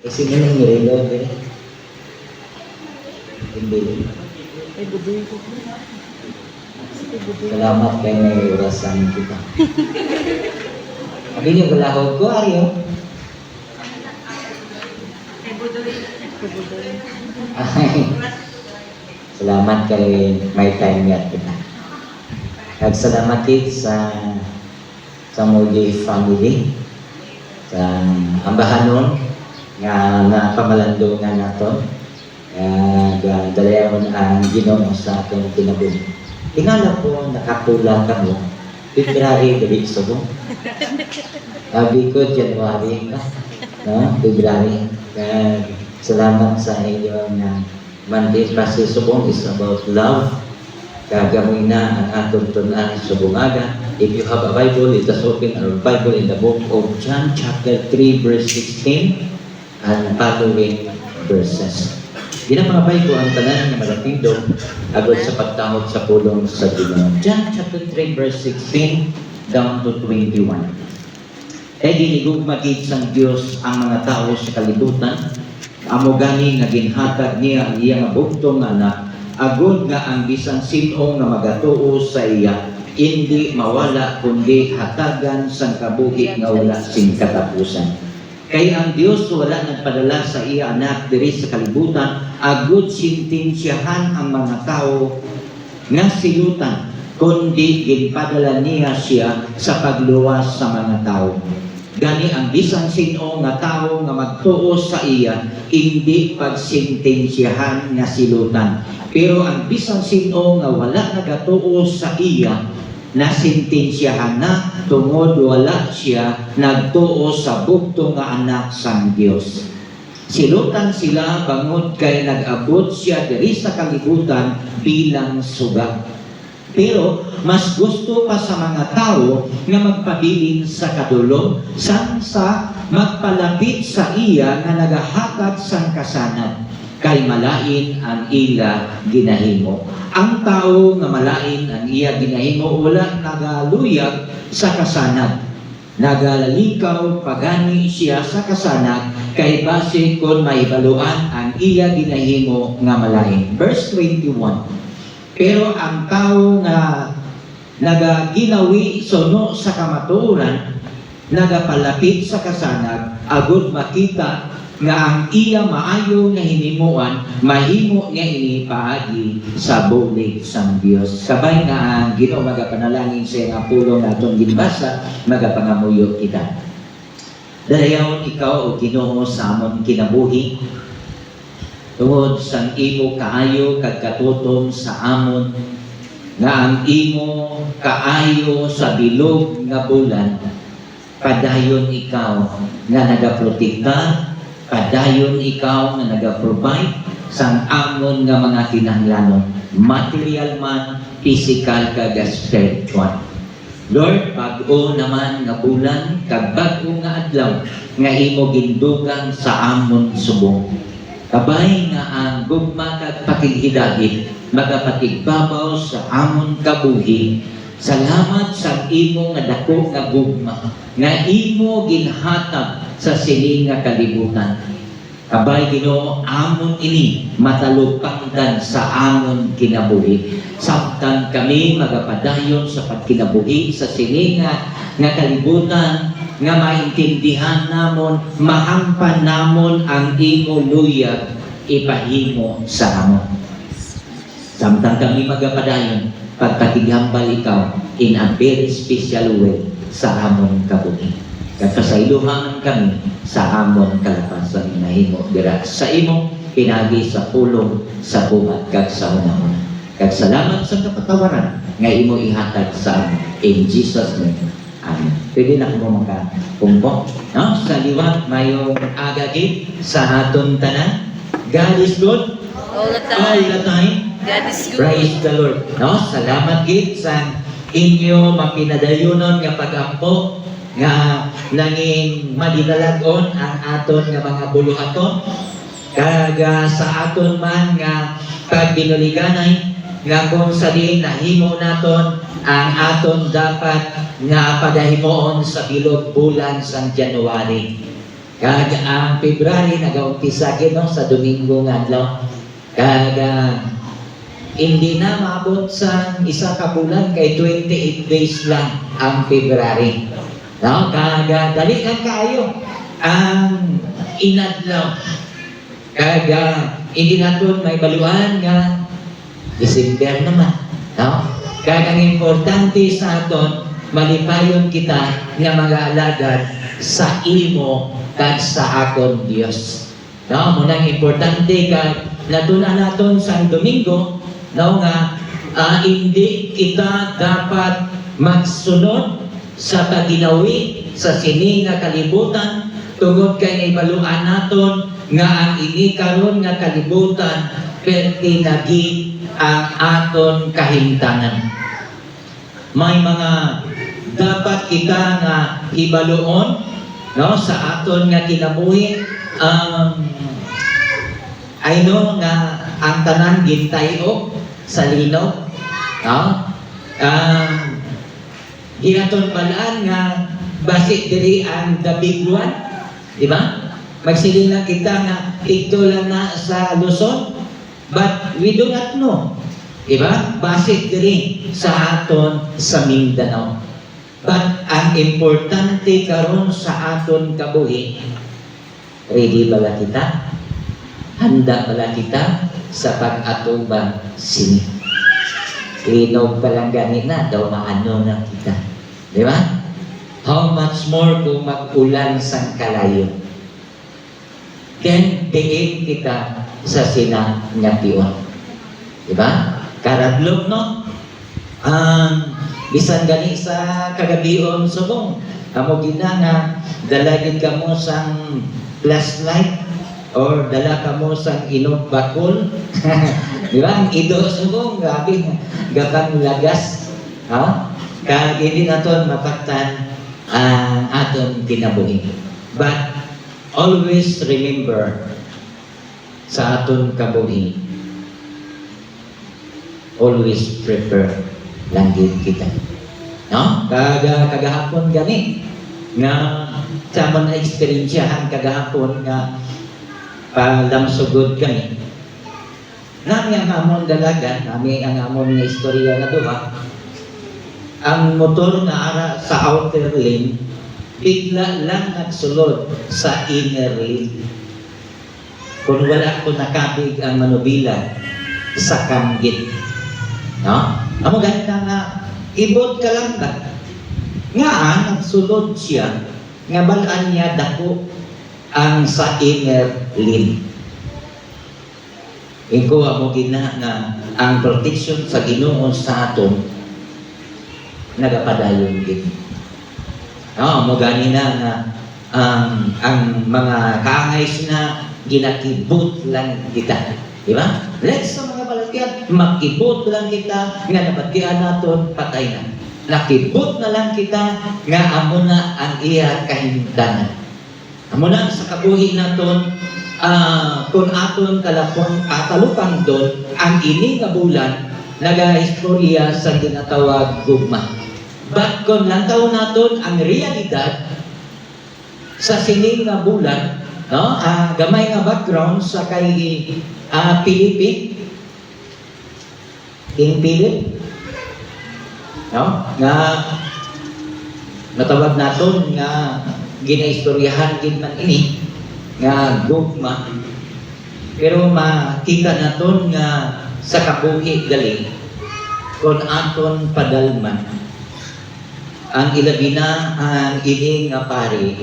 Kasi nang nirelo, hindi. Ay, budoy ko. Sige, budoy. Salamat kay may orasan kita. Abi niyo galahod ko, Aryo. Ay, budoy. Ay, salamat kay may time niya kita. Nagsalamat din sa Moody family, sa ambahanon nga pamalandungan nato. Dalayaon ang Ginoo sa atong kinabuhi. Tingala po nakapula ka mo, February dali subong. Sabi ko January ka, no? February. Salamat sa inyong Monday kasi subong is about love. Gagawin na ang atong tunan sa bungaga. If you have a Bible, let us open our Bible in the book of John chapter 3 verse 16 and following verses. Ginapangabay ko ang tanan ng malatindo agad sa pagtahod sa pulong sa Ginoo. John chapter 3 verse 16 down to 21. Ginigugmagid sang Dios ang mga tao sa kalibutan. Amo gani nga ginhatag niya ang iyang bugtong anak agud nga ang bisan sino nga magatuo sa iya hindi mawala kundi hatagan sang kabuhi nga wala sing katapusan. Kay ang Dios wala nagpadala sa iya anak diri sa kalibutan agud sintensyahan ang mga tao nga silutan kundi ginpadala niya siya sa pagluwas sa mga tao. Gani ang bisan sino nga tao nga magtuo sa iya hindi pagsintensyahan nga silutan. Pero ang bisan sino nga wala nagatuo sa iya na sintensyahan na tungod wala siya nagtuo sa bugto nga anak sang Dios. Silutan sila bangod kay nag-abot siya diri sa kalibutan bilang suga. Pero mas gusto pa sa mga tao nga magpabilin sa kadulom sang sa magpalapit sa iya nga nagahatag sang kasanad kay malain ang ila ginahimo. Ang tao nga malain ang iya ginahimo wala nagaluyag sa kasanad. Nagalikaw pagani siya sa kasanad kay base kon maibaluan ang iya ginahimo nga malain. Verse 21. Pero ang tao nga nagaginawi suno sa kamatuoran, nagapalapit sa kasanag, agud makita nga ang iya maayo nga hinimuan, mahimo niya ini paagi sa bulig sang Dios. Sabay nga ang Ginoo magapanalangin sa iyang pulong natong ginbasa, magapangamuyo kita. Dalayawon ikaw o Ginoo sa amon kinabuhi. Tungod sang imo kaayo kag katutom sa amon nga ang imo kaayo sa bilog nga bulan padayon ikaw nga nagaprotekta, padayon ikaw nga nagaprovide sang amon nga mga kinahanglanon, material man, physical kag spiritual. Lord, bag-o naman nga bulan kag bag-o nga adlaw nga imo gindugang sa amon subong. Kabay nga ang gugma kag pakighidahin magapatigbabaw sa amon kabuhi. Salamat sa imo nga dako nga gugma nga imo ginhatag sa sining nga kalibutan. Kabay Ginoo amon ini matalupangdan sa amon kinabuhi. Samtang kami magapadayon sa pagkinabuhi sa sining nga kalibutan nga maintindihan namon, mahampan namon ang imo luyag ipahimo sa amon. Samtang kami magapadayon, pagpatighambal ikaw in a very special way sa amon kabuhi. Kagpasailuhan kami sa amon kalapasan nahimo dira sa imo pinagi sa pulong sa buhat kag sa una-una. Kag salamat sa kapatawaran nga imo ihatag sa amon. In Jesus' name. Amen. Pwede na mo makapumpo. No? Sa liwat, mayong agagit sa aton tanan. God is good. All the All the time. God is good. Praise the Lord. No? Salamat gid sa inyo mapinadayunon nga pagampo nga nanging madidalagon ang aton nga mga buluhaton. Kag sa aton man nga pagbinuliganay nga kung sa diin nahimo naton ang aton dapat nga padahimoon sa bilog bulan sang January. Kag ang February nag-umpisa no sa Domingo nga adlaw. Kag hindi na maabot sa isa ka bulan kay 28 days lang ang February. No, kag dali lang kaayo ang inadlaw. Kag hindi naton may baluhan nga December naman. No? Kag ang importante sa aton malipayon kita nga mag-aalagad sa imo kag sa akon Dios. No, munang importante kag natuna naton sa Domingo, no nga hindi kita dapat magsunod sa paginawi sa sini nga kalibutan tungod kay naibaluan naton nga ang ini karon nga kalibutan perti nagi ang aton kahimtanan. May mga dapat kita nga ibaluon no sa aton nga kinabuhi I know nga ang tanan gintayo sa linaw no ginaton balaan nga basi diri ang the big one, di ba? Magsiling lang kita nga ito lang na sa Luzon, but we do not know, di ba? Basi diri sa aton sa Mindanao. But ang importante karon sa aton kabuhi, ready bala kita? Handa bala kita sa pag-atubang sini? Linog pa lang ganina daw maano na kita. Di ba? How much more kung mag-ulan sang kalayo? Then, diin kita sa sinangatiwan. Di ba? Karadlog, no? Bisan gani sa kagabion subong. Amo gina nga dalagin ka mo sang flashlight or dala ka mo sang inog bakol. Di ba? Ang ido subong, grabe, gapang lagas. Ha? Kaya hindi naton mapaktan ang aton kinabuhi. But always remember sa aton kabuhi, always prepare lang din kita. No? Kagahapon gani nga sama na eksperyensyahan kagahapon nga palamsugod kami. Nami ang amon dalagan, nami ang amon nga istorya na duha. Ang motor na ara sa outer lane, bigla lang nagsulod sa inner lane. Kung wala ko nakabig ang manubila sa kanggit. No? Amo ganit na nga, ibot ka lang ba? Nga nagsulod siya, nga balaan niya dako ang sa inner lane. Ikaw mo gina nga ang protection sa Ginoo sa aton nagapadayon din. Mo gani na nga ang mga kaangay na ginakibot lang kita. Di ba? Let's sa mga balatian, makibot lang kita nga nabatian naton patay na. Nakibot na lang kita nga amo na ang iya kahimtanan. Amo na sa kabuhi naton kung aton kalupang doon ang ini nga bulan nagahistorya sa ginatawag gugma. But kung lantaw naton ang realidad sa sining nga bulan, no, gamay nga background sa kay Philippine, King Philip, no, nga natawag naton nga ginaistoryahan din man ini nga gugma. Pero makita naton nga sa kabuhi gali kung aton padalman ang ilabi na ang ini nga pari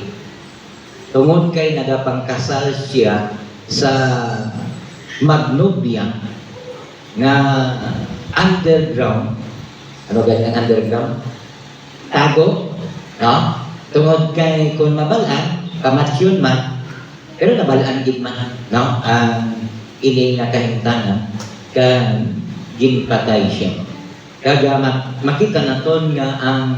tungod kay nagapangkasal siya sa Magnolia nga underground. Ano ganyan underground? Tago, no? Tungod kay kung mabalaan, kamatsyon man, pero nabalaan gid man, no? Ang ini nga kahimtanan kan ginpatay siya. Kaya makita naton nga ang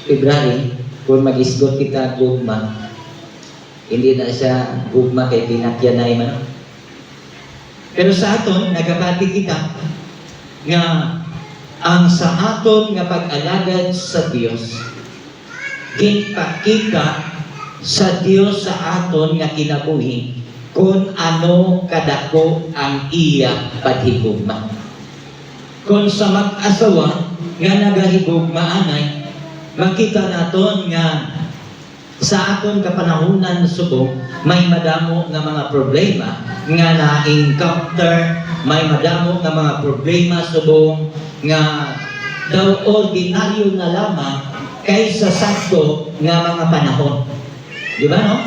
February, kung mag-isgot kita gugma, hindi na siya gugma kay pinakyanay man. Pero sa aton, nagapati kita nga ang sa aton nga pag-alagad sa Dios, ginpakita sa Dios sa aton nga kinabuhi kung ano kadako ang iya paghigugma. Kung sa mag-asawa nga nagahigugma anay, makita naton nga sa aton kapanahunan subong may madamo nga mga problema nga na-encounter, may madamo nga mga problema subong nga daw ordinaryo na lamang kaysa sakto nga mga panahon. Di ba, no?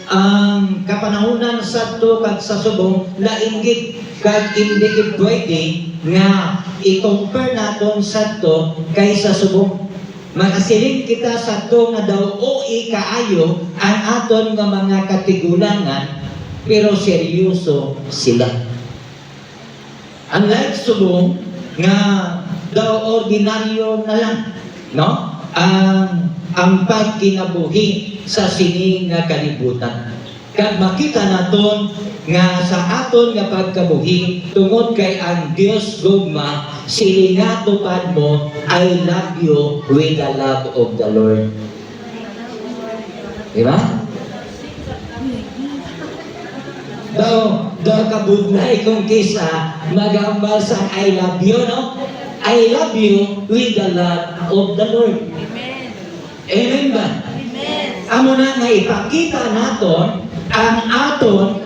Ang kapanahunan sakto kag sa subong lainggit kag hindi pwede nga i-compare naton sakto kaysa subong. Makasiling kita sakto nga daw o kaayo ang aton nga mga katigulangan pero seryoso sila. Unlike subong nga daw ordinaryo na lang, no? Ang pagkinabuhi sa sining nga kalibutan. Kag makita naton nga sa aton nga pagkabuhi tungod kay ang Dios gugma silingatupad mo, I love you with the love of the Lord. Diba? Daw kabudlay kung kisa magambal sa I love you, no? I love you with the love of the Lord. Amen. Amen ba? Amen. Amo na nga ipakita naton ang aton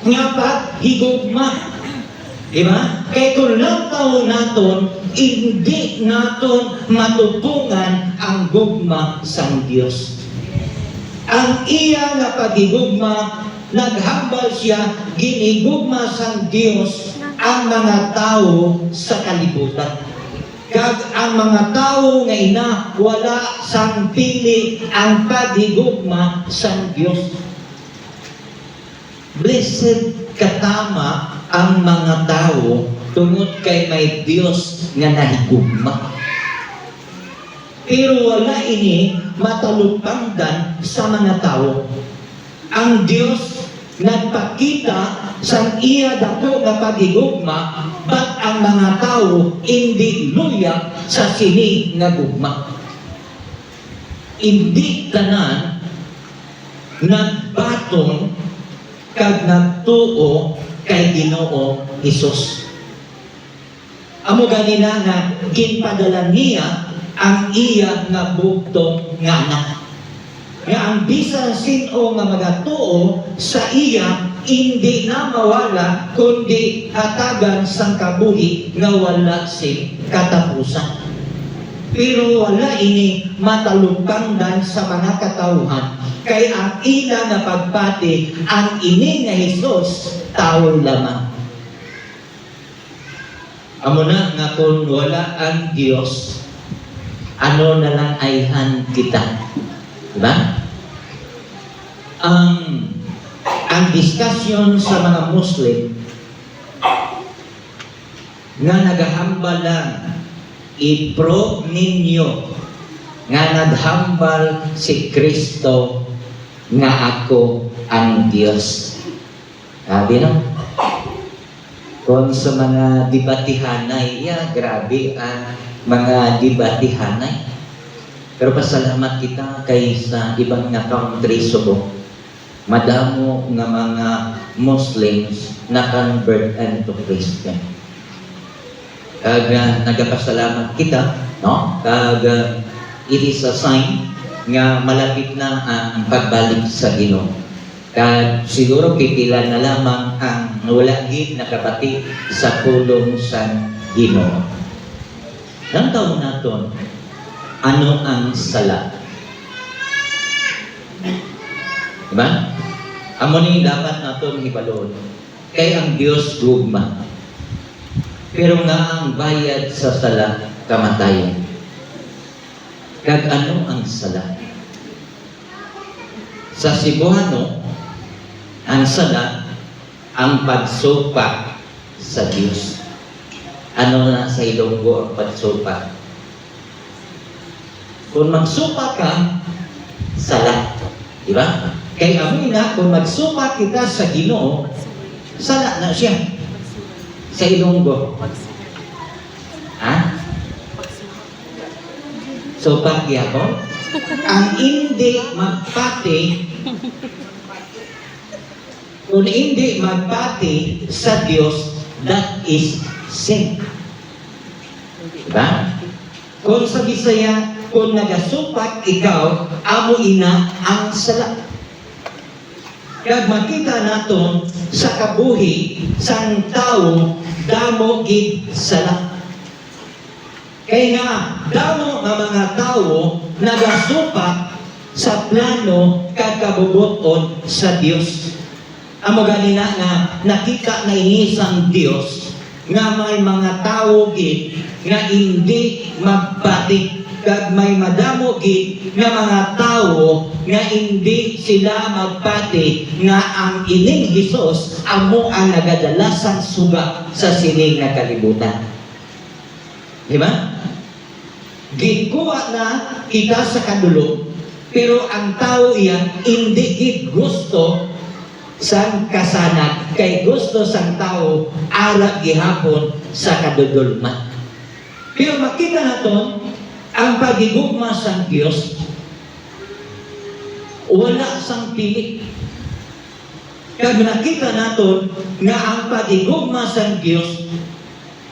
nga paghigugma. Diba? Kaya kung lang taon naton, hindi naton matupungan ang gugma sang Diyos. Ang iya nga paghigugma, naghambal siya, ginigugma sang Diyos ang mga tao sa kalibutan. Kag ang mga tao nga ina, wala sang pili ang paghigugma sang Diyos. Blessed katama ang mga tao tungod kay may Diyos nga nahigugma. Pero wala ini matalupangdan sa mga tao. Ang Diyos nagpakita sa iya dako nga paghigugma, but ang mga tao hindi luya sa sini nga gugma. Hindi tanan nagbaton kag nagtuo kay Ginoo Hesus. Amo ganina nga ginpadala niya ang iya nga bugtong nga anak. Nga ang bisan sino nga magatuo sa iya hindi na mawala kundi hatagan sang kabuhi nga wala si katapusan. Pero wala ini matalupangdan sa mga katauhan kay ang ila nga pagpati ang ini nga Hesus tao lamang. Amo na nga kung wala ang Diyos, ano na lang ayhan kita. Diba? Ang diskusyon sa mga Muslim nga naghambal lang i-prove ninyo nga naghambal si Kristo nga ako ang Diyos. Sabi no? Kung sa mga debatihanay, grabe ang mga debatihanay. Pero pasalamat kita kay sa ibang nga country subong. Madamo nga mga Muslims na convert into Christian. Kag nagapasalamat kita, no? Kag it is a sign nga malapit na ang pagbalik sa Ginoo. Kag siguro pipila na lamang ang wala gid nakabati sa pulong sa Ginoo. Nang taon naton, ano ang sala? Diba? Amo ni dapat naton hibalon. Kay ang Dios gugma. Pero nga ang bayad sa sala, kamatayan. Kag ano ang sala? Sa Cebuano, ang sala, ang pagsupa sa Diyos. Ano na sa Ilonggo ang pagsupa? Kung magsupa ka, sala. Di ba? Kaya amoy na, kung magsupa kita sa Ginoo, sala na siya. Sa Ilonggo. Ha? Supa gyapon? Ang hindi magpati, kung hindi magpati sa Diyos, that is sin. Diba? Kung sa Bisaya, kung nagasupak ikaw, amo ina ang sala. Kag makita naton sa kabuhi sang tao, damo gid sala. Kaya nga, damo nga mga tao nagasupak sa plano kag kabubuton sa Dios. Amo ganina nga nakita na inisang Dios nga may mga tao gid nga hindi magpati kag may madamo gid nga mga tao nga hindi sila magpati nga ang ining Hesus amo ang nagadalasan suga sa sining nga kalibutan. Di ba? Gikuha na kita sa kadulog, pero ang tao iyan hindi gid gusto sang kasanag, kay gusto sang tao ara gihapon sa kadudulman. Pero makita naton ang pagigugma sang Dios wala sang pili. Kag nakita naton nga ang pagigugma sang Dios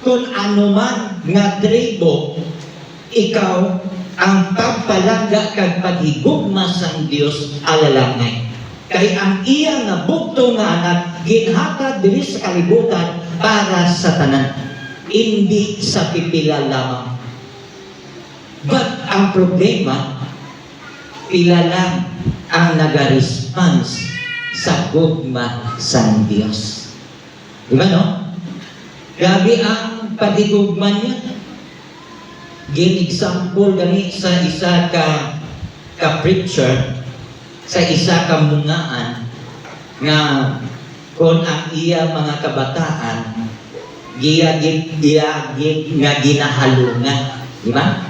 kung ano man nga tribo ikaw ang pagpalangga kag paghigugma sang Dios alalangay. Kay ang iya nga bugtong nga anak ginhatag diri sa kalibutan para sa tanan, hindi sa pipila lamang. But ang problema, pila lang ang nag-response sa gugma sang Dios. Di ba no? Grabe ang paghigugma niya. Gin-example gani sa isa ka preacher, sa isa ka mungaan nga kung ang iya mga kabataan giyagit nga ginahalungan, di ba?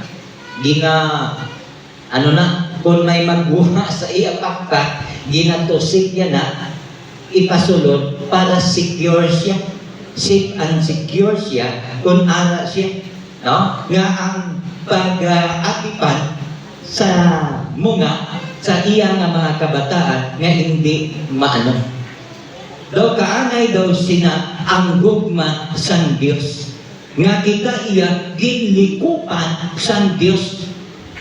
Ano na, kung may magbuha sa iya pakpak, ginatusik niya na ipasulod para secure siya, safe and secure siya kung ara siya, no? Nga ang pag-atipan sa munga sa iya nga mga kabataan nga hindi maano. Daw kaanay daw sina ang gugma sang Dios. Nga kita iya ginlikupan sang Dios.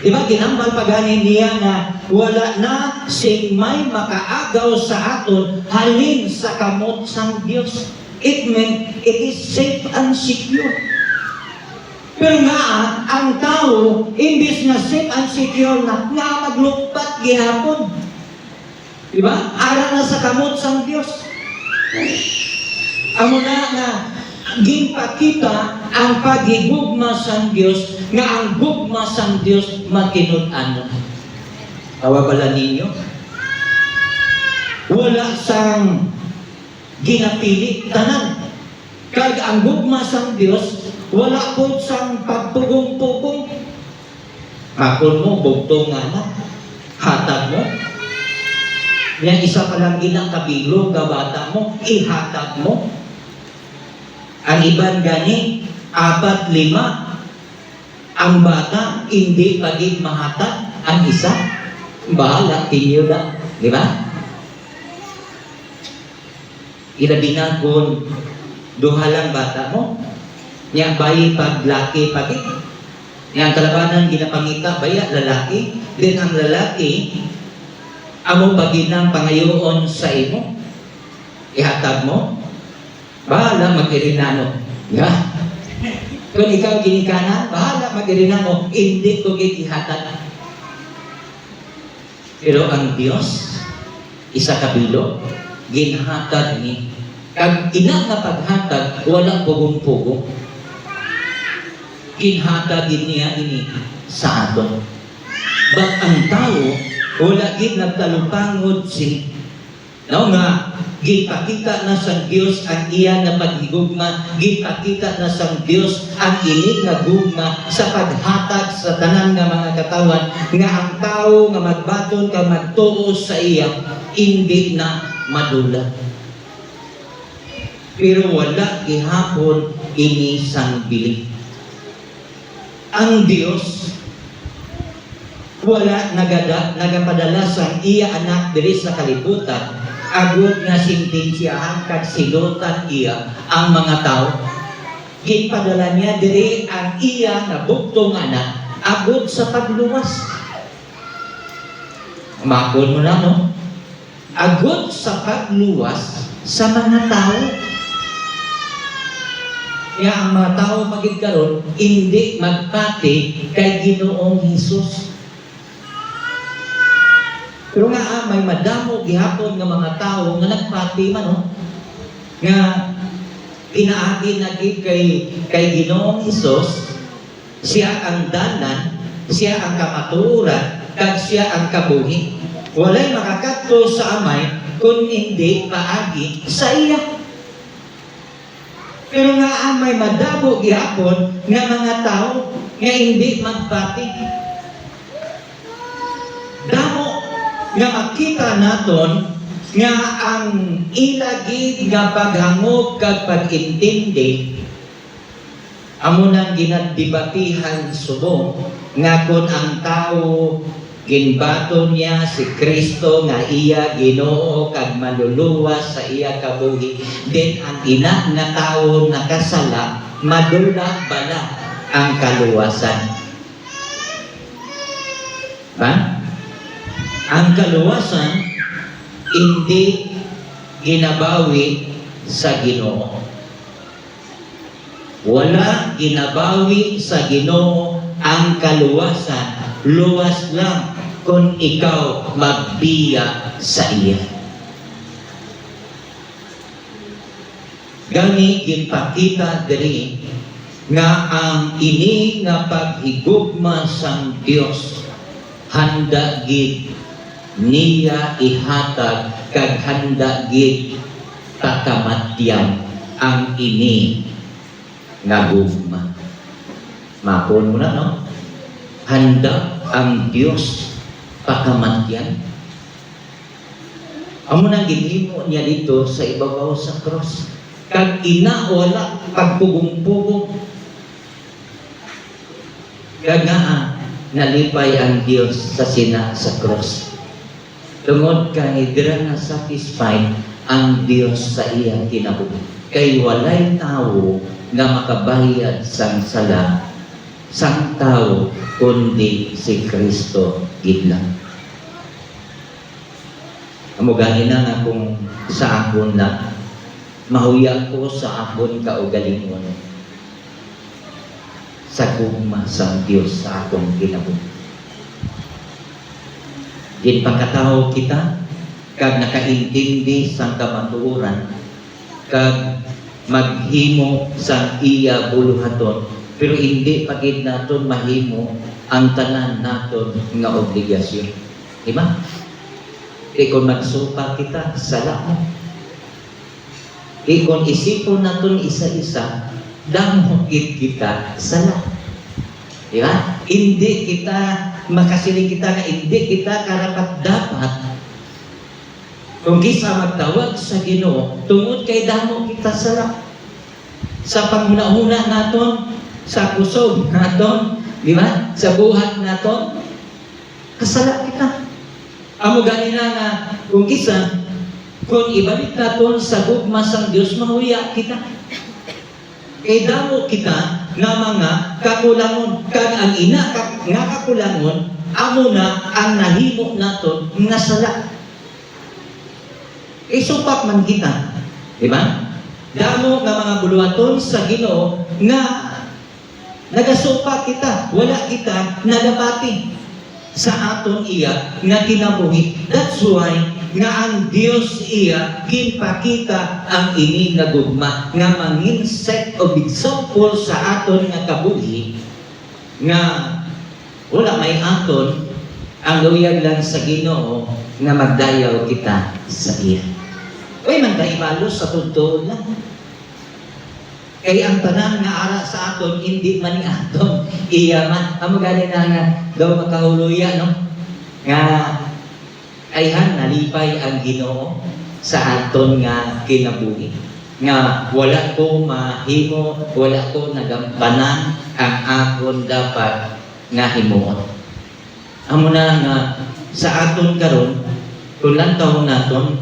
Diba ginambal pagani niya nga wala na sing may makaagaw sa aton halin sa kamot sang Dios. It meant it is safe and secure. Pero nga, ang tao, imbis na safe and secure na, nga maglukpat gihapon. Diba? Ara na sa kamot sang Dios. Amo na nga, ginpakita ang paghigugma sang Dios, nga ang gugma sang Dios makinud-ano. Tawa bala ninyo? Wala sang ginapili, tanan. Kag ang gugma sang Dios, wala po sang pagpugong-pugong. Makon mo, bugtong nga na. Hatag mo. Yan isa pa lang ilang kabilo, kabata mo, ihatag mo. Ang iban gani, 4, 5. Ang bata, hindi pagig mahatag. Ang isa, bahala, tinyo na. Di ba? Ilabi na kung duha lang bata mo. Yang bayi pag laki pagit. Yang kalabanan ginapangita baya lalaki. Then ang lalaki amo paginang pangayoon sa imo. Ihatag mo. Bahala mag-irinano. Yeah. Kung ikaw ginikanan, bahala mag-irinano. Hindi ko ihatag. Pero ang Diyos, isa kabilo, ginhatag ni. Kag ina nga paghatag, wala pugong-pugong. Ginhatagin niya ini sa aton. But ang tao, wala gid nagtalupangod si no nga gipakita na sa Dios ang iya na paghigugma, gipakita na sa Dios ang inig nga gugma sa paghatag sa tanan nga mga katawan nga ang tao nga magbaton ka magtuo sa iya hindi na madula. Pero wala gihapon ini sang bili. Ang Dios wala nagapadala sa iya anak diri sa kalibutan, agud nga sintensyahan kag silutan iya ang mga tao. Ginpadala niya diri ang iya nga bugtong anak agud sa pagluwas. Makon mo na, no? Agud sa pagluwas sa mga tao. Kaya ang mga tao magigkaroon, hindi magpati kay Ginoong Hesus. Pero nga, may madamo gihapon nga mga tao nga nagpati man, no? Nga pinaagi na kay Ginoong Hesus, siya ang dalan, siya ang kamatuoran, kag siya ang kabuhi. Walay makakadto sa amay kung hindi paagi sa iya. Pero nga may madamo gihapon nga mga tao nga hindi magpati. Damo nga makita naton nga ang ilagi nga paghangop kag pag-intindi amo nang ginadibatihan subong nga kung ang tao ginbaton niya si Kristo nga iya Ginoo kag maluluwas sa iya kabuhi, then ang ina nga tawo nakasala madula bala ang kaluwasan. Ba? Ang kaluwasan hindi ginabawi sa Ginoo. Wala ginabawi sa Ginoo ang kaluwasan, luwas lang kung ikaw magbiya sa iya. Gani ginpakita diri nga ang ini nga paghigugma sang Dios handa gid niya ihatag kag handa gid takamatyan ang ini nga gugma. Mapon mo na, no? Handa ang Diyos pakamatyan. Amo nang ginhimo niya dito sa ibabaw sa cross. Kag ina wala pagpugong-pugong. Kag nalipay ang Diyos sa sa cross. Tungod kay dira na satisfied ang Diyos sa iyang kinabuhi. Kay walay tao nga makabayad sang sala sang tao kundi si Kristo gid lang. Amo gani na nga kung sa akon na mahuya ko sa akon kaugalingon sa gugma sang Dios sa akong kinabuhi. Din pagkatao kita kag nakaintindi sang kamatuoran kag maghimo sang iya buluhaton, pero hindi pagid naton mahimo ang tanan naton nga obligasyon. Di ba? Kung magsupa kita, sala mo. Kung isipon naton isa-isa, damo kita sala. Di ba? Hindi kita makasiling kita na hindi kita karapat-dapat kung kisa magtawag sa Ginoo tungod kay damo kita sala. Sa panghuna-huna naton, sa kusog naton, di ba? Sa buhat naton, kasala kita. Amo gani na nga kung kisa kung ibalik naton sa gugma sang Dios, mahuya kita. Kay damo kita nga mga kakulangon, kag ang ina nga kakulangon amo na ang nahimo naton nga sala. Isupak man kita, di ba? Damo nga mga buluhaton sa Ginoo nga nagasupak kita, wala kita nagapati sa aton iya nga kinabuhi. That's why nga ang Dios iya ginpakita ang ini nga gugma nga mangin set of example sa aton nga kabuhi nga wala may aton ang luyag lang sa Ginoo nga magdayaw kita sa iya. Uy, mandahimalos sa totoo lang. Kaya ang tanan nga ara sa aton, hindi man ni aton. Iya man. Amo gani na nga daw makahuluya, no? Nga ayhan, nalipay ang Ginoo sa aton nga kinabuhi. Nga wala ko mahimo, wala ko nagampanan ang akon dapat nga himuon. amo na nga sa aton karon kung lantaw naton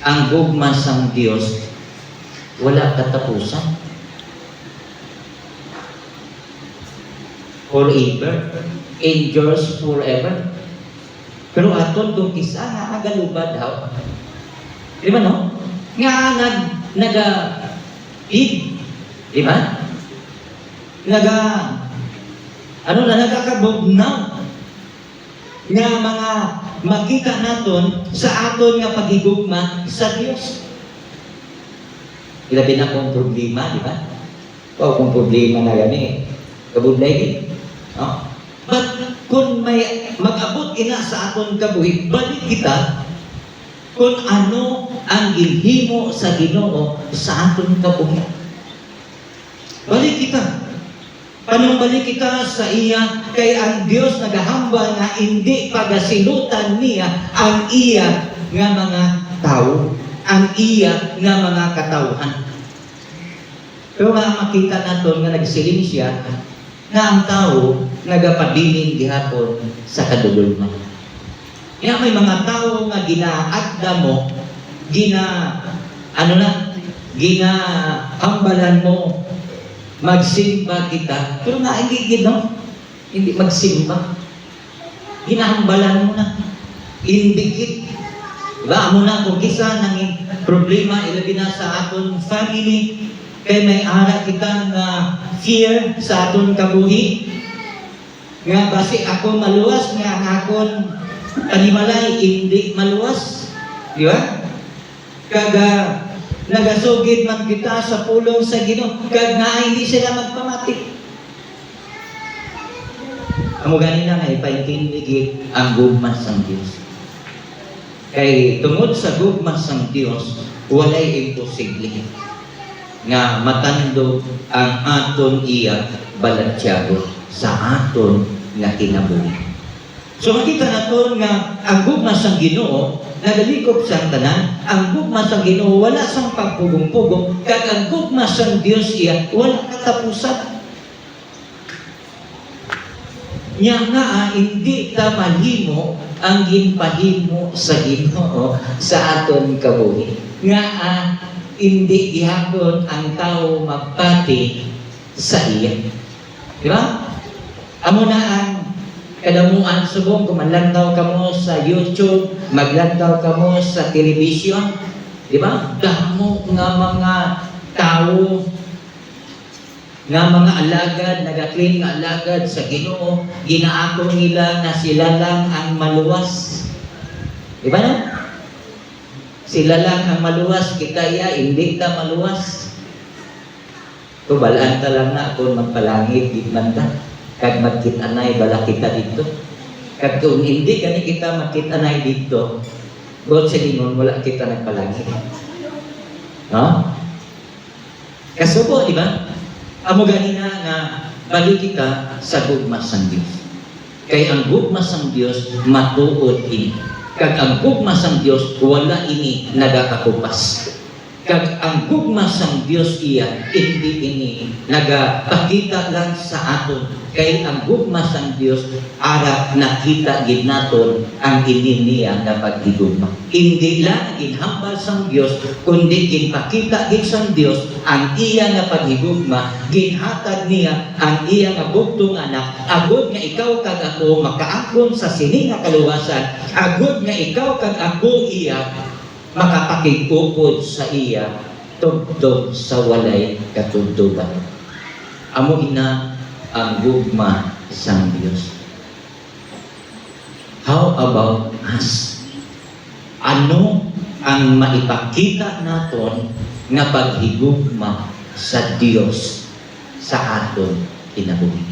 ang gugma sang Dios wala katapusan. Forever, endures forever. Pero aton kung kisa nga agalubad daw. Di ba no? Nga nag-id. Di ba? Nagakabugnaw. Nga mga makita naton sa aton nga paghigugma sa Dios. Ilabi na kung problema, di ba? O kung problema na gani, kabudlay din. No? But kung may mag-abot ina sa aton kabuhi, balik kita kung ano ang ginhimo sa Ginoo sa aton kabuhi. Balik kita. Panumbalik kita sa iya kay ang Dios nagahambal nga hindi pagasilutan niya ang iya nga mga tao, ang iya nga mga katawhan. Pero nga makita naton nga nagsiling siya nga ang tao nagapabilin gihapon sa kadululman. Kaya may mga tao nga ginaadda mo, ginahambalan mo, magsimba kita. Pero nga hindi magsimba. Ginahambalan mo na. Indikit. Diba? Amo na kung kisa nanging problema ilabi na sa aton family, kay may ara kita nga fear sa aton kabuhi. Nga basi ako maluwas, nga ang akon panimalay hindi maluwas. Di ba? Kaga nagasugid man kita sa pulong sa Ginoo, kag nga hindi sila magpamati. Amo gani na nga ipaintindig ang gugma sang Dios. Kay tungod sa gugma sang Dios, walay imposible nga matandog ang aton iya balatyago sa aton nga kinabuhi. So makita naton nga ang gugma sang Ginoo nagalikop sang tanan, ang gugma sang Ginoo wala sang pagpugong-pugong, kag ang gugma sang Dios iya wala katapusan. Nya nga hindi ta mahimo ang ginpahimo sa Ginoo sa aton kabuhi. Nga hindi gihapon ang tao magpati sa iya. Di ba? Amo na ang kadamuan subong kung maglantaw ka mo sa YouTube, maglantaw ka mo sa television, di ba? Damo nga mga tao, nga mga alagad, nagaklaim nga alagad sa Ginoo, ginaako nila na sila lang ang maluwas. Di ba na? Sila lang ang maluwas, kita iya, hindi ta maluwas. Tubalaan ta lang na kung magpalangit, di man ta. Kag magkit-anay bala kita dito. Kag kung hindi gani kita magkit-anay dito, God sa Ginoo wala kita nagpalagi. No? Kasubo, di ba? Amo gani na nga balik kita sa gugma sang Dios. Kay ang gugma sang Dios matuod ini. Kag ang gugma sang Dios wala ini nagakakupas. Kag ang gugma sang Dios iya hindi ini nagapakita lang sa aton. Kay ang gugma sang Dios ara nakita gid naton ang ini niya nga paghigugma. Hindi lang ginhambal sang Dios kundi ginpakita gid sang Dios ang iya nga paghigugma, ginhatag niya ang iya nga bugtong anak, agud nga ikaw kag ako makaangkon sa sini nga kaluwasan, agud nga ikaw kag ako iya makapakigupod sa iya tugtog sa walay katugtugan. Amo ina ang gugma sang Dios. How about us? Ano ang maipakita naton nga paghigugma sa Dios sa aton kinabuhi?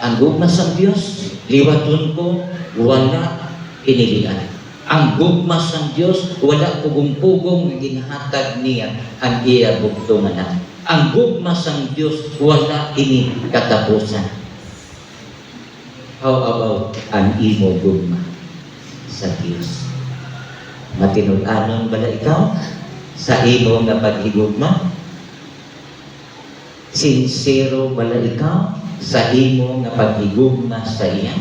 Ang gugma sang Dios, liwaton ko, wala pinilian. Ang gugma sang Dios, wala pugong-pugong nga ginhatag niya ang iya bugtong anak. Ang gugma sang Dios, wala ini katapusan. How about ang imo gugma sa Dios? Matinud-anon bala ikaw sa imo nga paghigugma? Sincero bala ikaw sa imo nga paghigugma sa iya?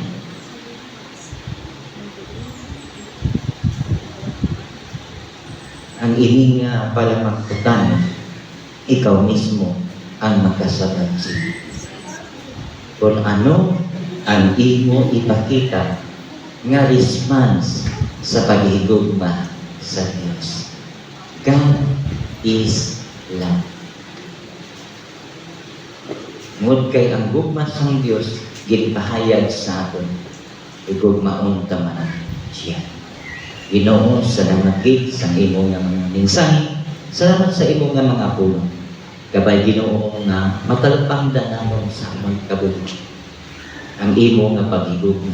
ang ini nga palamagputan, ikaw mismo ang magkasabat siya. Kung ano ang imo ipakita nga response sa paghigugma sa Diyos. God is love. Ngud kay ang gugma sa Diyos ginpahayag sa aton. Igugmaon ta man siya. Ginoo, salamat gid sa imo nga mga mensahe. Salamat sa imo nga mga pulong. Kabay Ginoo nga matalpangdan namon sa among kabuhi. Ang imo nga paghigugma.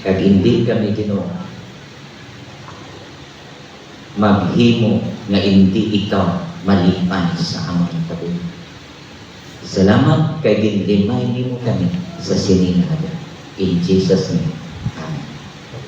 Kag hindi kami Ginoo maghimo nga hindi ikaw malipan sa among kabuhi. Salamat kay ginlimay nimo kami sa sininaga. In Jesus' name.